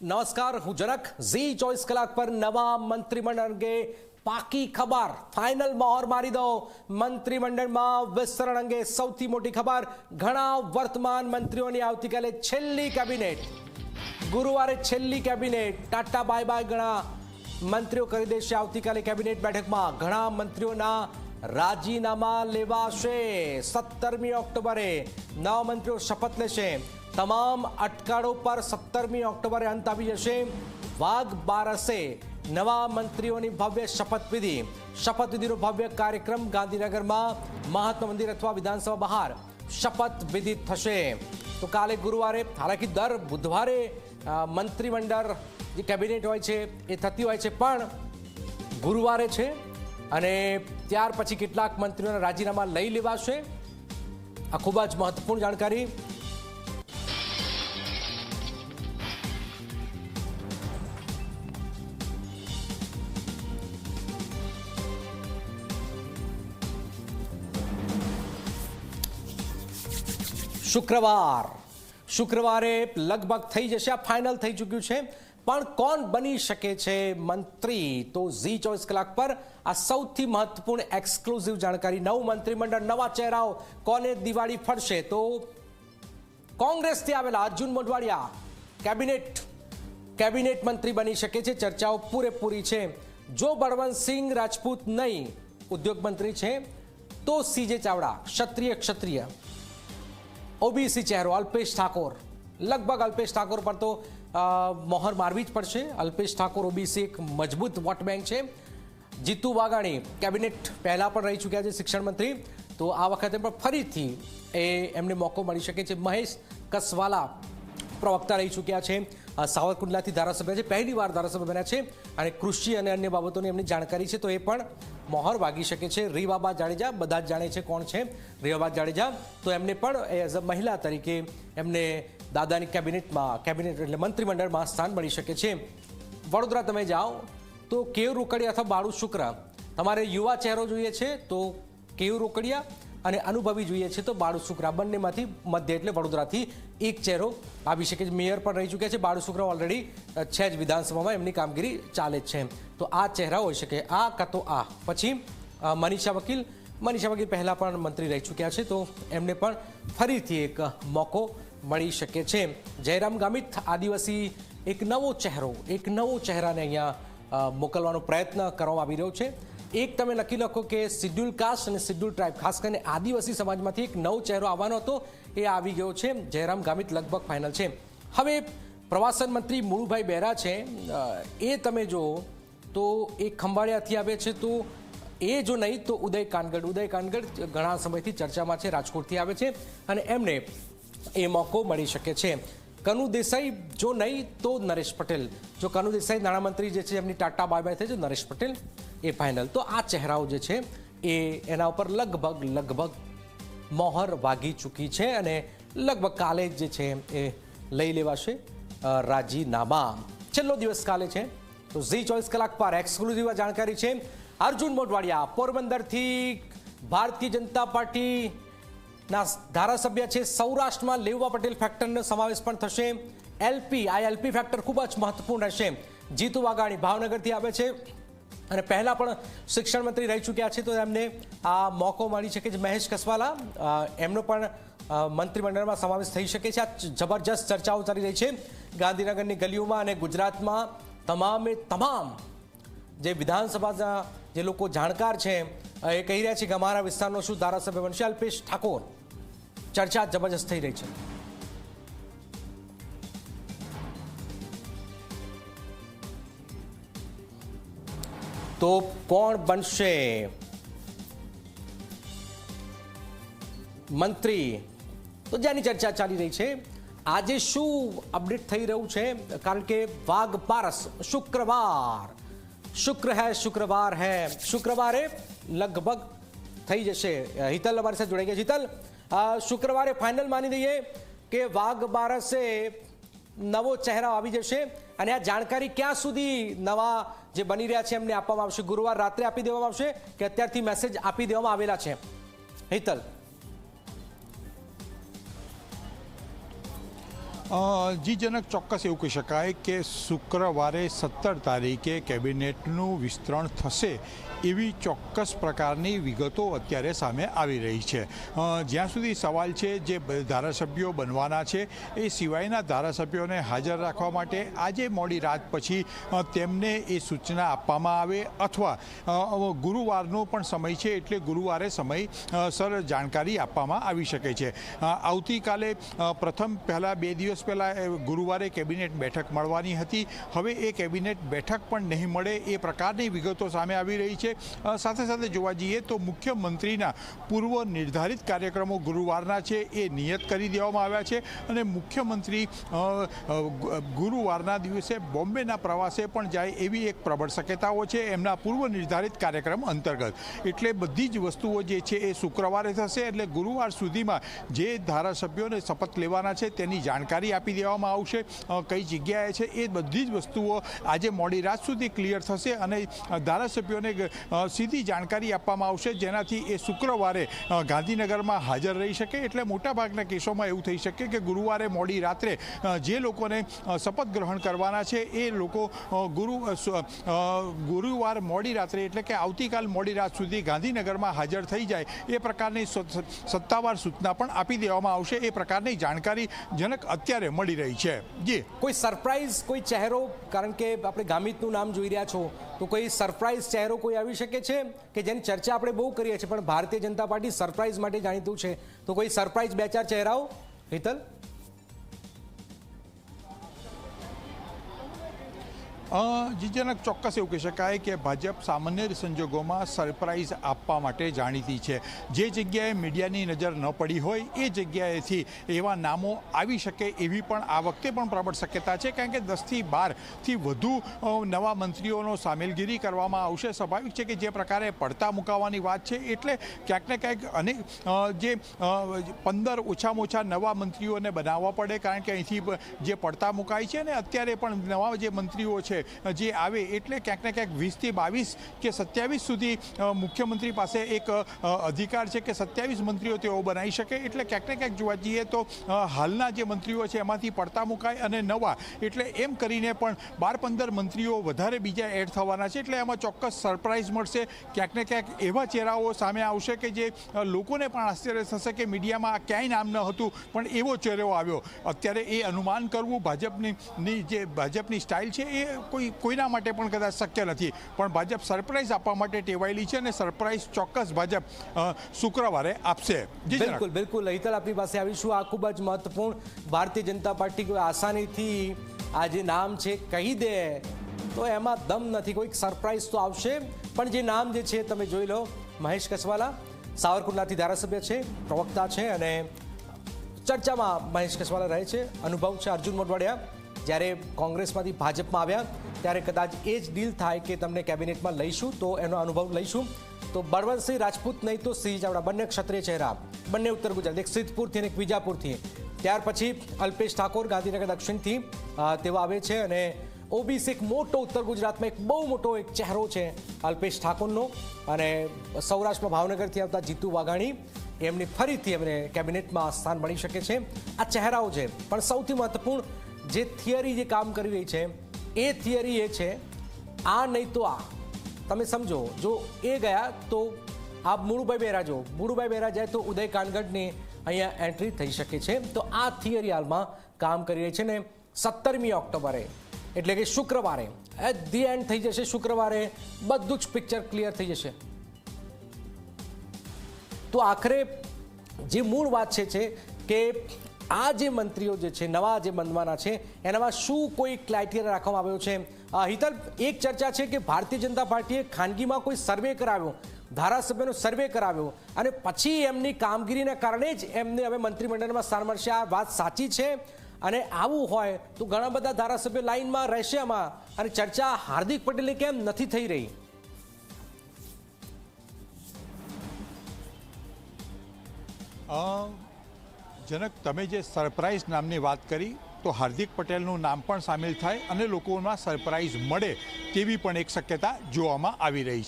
નમસ્કાર, હું જનક. ઝી 24 કલાક પર નવા મંત્રીમંડળ અંગે પાકી ખબર, ફાઇનલ મહોર મારી દો. મંત્રીમંડળમાં વિસ્તરણ અંગે સૌથી મોટી ખબર. ઘણા વર્તમાન મંત્રીઓની આવતીકાલે છેલ્લી કેબિનેટ, ગુરુવારે છેલ્લી કેબિનેટ. ટાટા બાય બાય ઘણા મંત્રીઓ કરી દેશે આવતીકાલે કેબિનેટ બેઠકમાં. ઘણા મંત્રીઓના રાજીનામા લેવાશે. 17મી ઓક્ટોબરે નવા મંત્રીઓ શપથ લેશે. તમામ અટકળો પર 17મી ઓક્ટોબરે અંત આવી જશે. વાઘ બારસે નવા મંત્રીઓની ભવ્ય શપથવિધિ. શપથવિધિનો ભવ્ય કાર્યક્રમ ગાંધીનગરમાં મહાત્મા મંદિર અથવા વિધાનસભા બહાર શપથવિધિ થશે. તો કાલે ગુરુવારે, હાલાકી દર બુધવારે મંત્રીમંડળ જે કેબિનેટ હોય છે એ થતી હોય છે, પણ ગુરુવારે છે અને ત્યાર પછી કેટલાક મંત્રીઓના રાજીનામા લઈ લેવાશે. આ ખૂબ જ મહત્વપૂર્ણ જાણકારી. શુક્રવારે લગભગ થઈ જશે. આ ફાઇનલ થઈ ચૂક્યું છે, પણ કોણ બની શકે છે મંત્રી? તો ઝી 24 કલાક પર આ સૌથી મહત્વપૂર્ણ એક્સક્લુઝિવ જાણકારી. નવું મંત્રીમંડળ, નવા ચહેરાઓ, કોને દિવાળી ફળશે? તો કોંગ્રેસથી આવેલા અર્જુન મોઢવાડિયા કેબિનેટ મંત્રી બની શકે છે. ચર્ચાઓ પૂરેપૂરી છે. જો બળવંતસિંહ રાજપૂત નહીં ઉદ્યોગ મંત્રી છે, તો સીજે ચાવડા ક્ષત્રિય ઓબીસી ચહેરો અલ્પેશ ઠાકોર. લગભગ અલ્પેશ ઠાકોર પર તો મોહર મારવી જ પડશે. અલ્પેશ ઠાકોર ઓબીસી એક મજબૂત વોટ બેંક છે. જીતુ વાઘાણી કેબિનેટ પહેલા પણ રહી ચૂક્યા છે, શિક્ષણ મંત્રી. તો આ વખતે પણ ફરીથી એમને મોકો મળી શકે છે. મહેશ કસવાલા પ્રવક્તા રહી ચૂક્યા છે, સાવરકુંડલાથી ધારાસભ્ય છે, પહેલી વાર ધારાસભ્ય બન્યા છે અને કૃષિ અને અન્ય બાબતોની એમની જાણકારી છે, તો એ પણ મોહર વાગી શકે છે. રીવાબા જાડેજા, બધા જ જાણે છે કોણ છે રીવાબા જાડેજા. તો એમને પણ એઝ અ મહિલા તરીકે એમને દાદાની કેબિનેટ એટલે મંત્રીમંડળમાં સ્થાન મળી શકે છે. વડોદરા તમે જાઓ તો કેયુર રોકડિયા અથવા બાળુ શુક્ર. તમારે યુવા ચહેરો જોઈએ છે તો કેયુર રોકડિયા, અને અનુભવી જોઈએ છે તો બાળુ શુક્ર. બંનેમાંથી મધ્ય એટલે વડોદરાથી એક ચહેરો આવી શકે છે. મેયર પણ રહી ચૂક્યા છે બાળુ શુક્ર, ઓલરેડી છે જ વિધાનસભામાં, એમની કામગીરી ચાલે જ છે. તો આ ચહેરા હોઈ શકે. આ કાં તો આ. પછી મનીષા વકીલ પહેલાં પણ મંત્રી રહી ચૂક્યા છે, તો એમને પણ ફરીથી એક મોકો મળી શકે છે. જયરામ ગામિત આદિવાસી, એક નવો ચહેરાને અહીંયા મોકલવાનો પ્રયત્ન કરવામાં આવી રહ્યો છે. એક તમે લખી લખો કે શિડ્યુલ કાસ્ટ અને શિડ્યુલ ટ્રાઇબ, ખાસ કરીને આદિવાસી સમાજમાંથી એક નવો ચહેરો આવવાનો હતો, એ આવી ગયો છે. જયરામ ગામિત લગભગ ફાઇનલ છે. હવે પ્રવાસન મંત્રી મુળુભાઈ બેરા છે, એ તમે જો તો એ ખંભાળિયાથી આવે છે, તો એ જો નહીં તો ઉદય કાનગડ ઘણા સમયથી ચર્ચામાં છે, રાજકોટથી આવે છે અને એમને એ મોકો મળી શકે છે. કનુ દેસાઈ જો નહીં તો નરેશ પટેલ. જો કનુ દેસાઈ નાણામંત્રી જે છે એમની ટાટા બાય બાય થઈ છે, નરેશ પટેલ એ ફાઇનલ. તો આ ચહેરાઓ જે છે એ એના ઉપર લગભગ મોહર વાગી ચૂકી છે અને લગભગ કાલે જે છે એ લઈ લેવાશે રાજીનામા. છેલ્લો દિવસ કાલે છે, તો ઝી 24 કલાક પર એક્સક્લુઝિવ જાણકારી છે. અર્જુન મોઢવાડિયા પોરબંદરથી ભારતીય જનતા પાર્ટી ના ધારાસભ્ય છે. સૌરાષ્ટ્રમાં લેઉવા પટેલ ફેક્ટરનો સમાવેશ પણ થશે. એલપી ફેક્ટર ખૂબ જ મહત્વપૂર્ણ રહેશે. જીતુ વાઘાણી ભાવનગરથી આવે છે અને પહેલા પણ શિક્ષણ મંત્રી રહી ચૂક્યા છે, તો એમને આ મોકો મળી શકે છે. મહેશ કસવાલા, એમનો પણ મંત્રીમંડળમાં સમાવેશ થઈ શકે છે. આ જબરજસ્ત ચર્ચાઓ ચાલી રહી છે ગાંધીનગરની ગલીઓમાં અને ગુજરાતમાં. તમામ જે વિધાનસભાના જે લોકો જાણકાર છે એ કહી રહ્યા છે કે અમારા વિસ્તારનો શું ધારાસભ્ય બનશે. અલ્પેશ ઠાકોર, ચર્ચા જબરજસ્ત થઈ રહી છે. તો કોણ બનશે મંત્રી? તો જેની ચર્ચા ચાલી રહી છે. આજે શું અપડેટ થઈ રહ્યું છે, કારણ કે વાઘ બારસ શુક્રવાર હૈ શુક્રવારે લગભગ થઈ જશે. હિતલ અમારી સાથે જોડાઈ ગયા. હિતલ, શુક્રવારે ફાઇનલ માની દઈએ કે વાઘ બારસે નવો ચહેરા આવી જશે, અને આ જાણકારી ક્યાં સુધી નવા જે બની રહ્યા છે એમને આપવામાં આવશે? ગુરુવાર રાત્રે આપી દેવામાં આવશે કે અત્યારથી મેસેજ આપી દેવામાં આવેલા છે? હિતલ. જી જનક, ચોક્કસ એવું કહી શકાય કે શુક્રવારે 17 તારીખે કેબિનેટનું વિસ્તરણ થશે એવી ચોક્કસ પ્રકારની વિગતો અત્યારે સામે આવી રહી છે. જ્યાં સુધી સવાલ છે જે ધારાસભ્યો બનવાના છે એ સિવાયના ધારાસભ્યોને હાજર રાખવા માટે આજે મોડી રાત પછી તેમને એ સૂચના આપવામાં આવે અથવા ગુરુવારનો પણ સમય છે એટલે ગુરુવારે સમયસર જાણકારી આપવામાં આવી શકે છે. આવતીકાલે પહેલાં 2 દિવસ પહેલાં ગુરુવારે કેબિનેટ બેઠક મળવાની હતી. હવે એ કેબિનેટ બેઠક પણ નહીં મળે એ પ્રકારની વિગતો સામે આવી રહી છે. સાથે સાથે જોવા જઈએ તો મુખ્યમંત્રીના પૂર્વ નિર્ધારિત કાર્યક્રમો ગુરુવારના છે એ નિયત કરી દેવામાં આવ્યા છે અને મુખ્યમંત્રી ગુરુવારના દિવસે બોમ્બેના પ્રવાસે પણ જાય એવી એક પ્રબળ શક્યતાઓ છે એમના પૂર્વ નિર્ધારિત કાર્યક્રમ અંતર્ગત. એટલે બધી જ વસ્તુઓ જે છે એ શુક્રવારે થશે. એટલે ગુરુવાર સુધીમાં જે ધારાસભ્યોને શપથ લેવાના છે તેની જાણકારી આપી દેવામાં આવશે. કઈ જગ્યાએ છે એ બધી જ વસ્તુઓ આજે મોડી રાત સુધી ક્લિયર થશે અને ધારાસભ્યોને સીધી જાણકારી આપવામાં આવશે જેનાથી એ શુક્રવારે ગાંધીનગરમાં હાજર રહી શકે. એટલે મોટાભાગના કેસોમાં એવું થઈ શકે કે ગુરુવારે મોડી રાત્રે જે લોકોને શપથ ગ્રહણ કરવાના છે એ લોકો ગુરુવાર મોડી રાત્રે એટલે કે આવતીકાલ મોડી રાત સુધી ગાંધીનગરમાં હાજર થઈ જાય એ પ્રકારની સત્તાવાર સૂચના પણ આપી દેવામાં આવશે. એ પ્રકારની જાણકારી જનક અત્યારે મળી રહી છે. જી, કોઈ સરપ્રાઈઝ, કોઈ ચહેરો, કારણ કે આપણે ગામિતનું નામ જોઈ રહ્યા છો તો કોઈ સરપ્રાઈઝ ચહેરો કોઈ આવી શકે છે કે જેની ચર્ચા આપણે બહુ કરીએ છીએ પણ ભારતીય જનતા પાર્ટી સરપ્રાઈઝ માટે જાણીતું છે, તો કોઈ સરપ્રાઈઝ 2-4 ચહેરાઓ? હિતલ? જી જનક, ચોક્કસ એવું કહી શકાય કે ભાજપ સામાન્ય સંજોગોમાં સરપ્રાઈઝ આપવા માટે જાણીતી છે. જે જગ્યાએ મીડિયાની નજર ન પડી હોય એ જગ્યાએથી એવા નામો આવી શકે એવી પણ આ વખતે પણ પ્રબળ શક્યતા છે. કારણ કે 10થી 12થી વધુ નવા મંત્રીઓનો સામેલગીરી કરવામાં આવશે. સ્વાભાવિક છે કે જે પ્રકારે પડતા મુકાવવાની વાત છે એટલે ક્યાંક ને ક્યાંક અનેક જે 15 ઓછામાં ઓછા નવા મંત્રીઓને બનાવવા પડે. કારણ કે અહીંથી જે પડતા મુકાય છે ને અત્યારે પણ નવા જે મંત્રીઓ છે જે આવે એટલે ક્યાંક ને ક્યાંક 20થી 22 કે 27 સુધી મુખ્યમંત્રી પાસે એક અધિકાર છે કે 27 મંત્રીઓ તેઓ બનાવી શકે. એટલે ક્યાંક ને ક્યાંક જોવા જઈએ તો હાલના જે મંત્રીઓ છે એમાંથી પડતા મુકાય અને નવા એટલે એમ કરીને પણ 12-15 મંત્રીઓ વધારે બીજા એડ થવાના છે. એટલે એમાં ચોક્કસ સરપ્રાઈઝ મળશે. ક્યાંક ને ક્યાંક એવા ચહેરાઓ સામે આવશે કે જે લોકોને પણ આશ્ચર્ય થશે કે મીડિયામાં ક્યાંય નામ ન હતું પણ એવો ચહેરો આવ્યો. અત્યારે એ અનુમાન કરવું ભાજપની સ્ટાઇલ છે એ કોઈના માટે પણ કદાચ શક્ય નથી. પણ ભાજપ સરપ્રાઈઝ આપવા માટે ટેવાયેલી છે અને સરપ્રાઈઝ ચોક્કસ ભાજપ શુક્રવારે આપશે. બિલકુલ બિલકુલ. હિતલ, આપણી પાસે આવીશું. આ ખૂબ જ મહત્વપૂર્ણ. ભારતીય જનતા પાર્ટી કોઈ આસાનીથી આ જે નામ છે કહી દે તો એમાં દમ નથી. કોઈક સરપ્રાઈઝ તો આવશે. પણ જે નામ જે છે તમે જોઈ લો, મહેશ કસવાલા સાવરકુંડલાથી ધારાસભ્ય છે, પ્રવક્તા છે અને ચર્ચામાં મહેશ કસવાલા રહે છે. અનુભવ છે. અર્જુન મોઢવાડિયા જ્યારે કોંગ્રેસમાંથી ભાજપમાં આવ્યા ત્યારે કદાચ એ જ ડીલ થાય કે તમને કેબિનેટમાં લઈશું તો એનો અનુભવ લઈશું. તો બળવંતસિંહ રાજપૂત નહીં તો સિંહ ચાવડા, બંને ક્ષત્રિય ચહેરા, બંને ઉત્તર ગુજરાત, એક સિદ્ધપુરથી અને એક વિજાપુરથી. ત્યાર પછી અલ્પેશ ઠાકોર ગાંધીનગર દક્ષિણથી તેઓ આવે છે અને ઓબીસી એક મોટો ઉત્તર ગુજરાતમાં એક બહુ મોટો એક ચહેરો છે અલ્પેશ ઠાકોરનો. અને સૌરાષ્ટ્રમાં ભાવનગરથી આવતા જીતુ વાઘાણી, એમની ફરીથી એમને કેબિનેટમાં સ્થાન મળી શકે છે. આ ચહેરાઓ છે. પણ સૌથી મહત્વપૂર્ણ જે થિયરી જે કામ કરી રહી છે એ થિયરી એ છે આ નહીં તો આ. તમે સમજો, જો એ ગયા તો આ મુળુભાઈ બેરા, જો મુળુભાઈ બેરા જાય તો ઉદય કાનગડની અહીંયા એન્ટ્રી થઈ શકે છે. તો આ થિયરી હાલમાં કામ કરી રહી છે ને 17મી ઓક્ટોબરે એટલે કે શુક્રવારે એટ ધી એન્ડ થઈ જશે. શુક્રવારે બધું જ પિક્ચર ક્લિયર થઈ જશે. તો આખરે જે મૂળ વાત છે કે આ જે મંત્રીઓ જે છે નવા જે બનવાના છે એનામાં શું કોઈ ક્રાઇટેરિયા રાખવામાં આવ્યો છે? હિતલ, એક ચર્ચા છે કે ભારતીય જનતા પાર્ટીએ ખાનગીમાં કોઈ સર્વે કરાવ્યો, ધારાસભ્યનો સર્વે કરાવ્યો અને પછી એમની કામગીરીના કારણે જ એમને હવે મંત્રીમંડળમાં સ્થાન મળશે. આ વાત સાચી છે? અને આવું હોય તો ઘણા બધા ધારાસભ્યો લાઇનમાં રહેશે આમાં. અને ચર્ચા હાર્દિક પટેલની કેમ નથી થઈ રહી? જનક, તમે જે સરપ્રાઈઝ નામની વાત કરી તો હાર્દિક પટેલનું નામ પણ સામેલ થાય અને લોકોમાં સરપ્રાઈઝ મળે તેવી પણ એક શક્યતા જોવામાં આવી રહી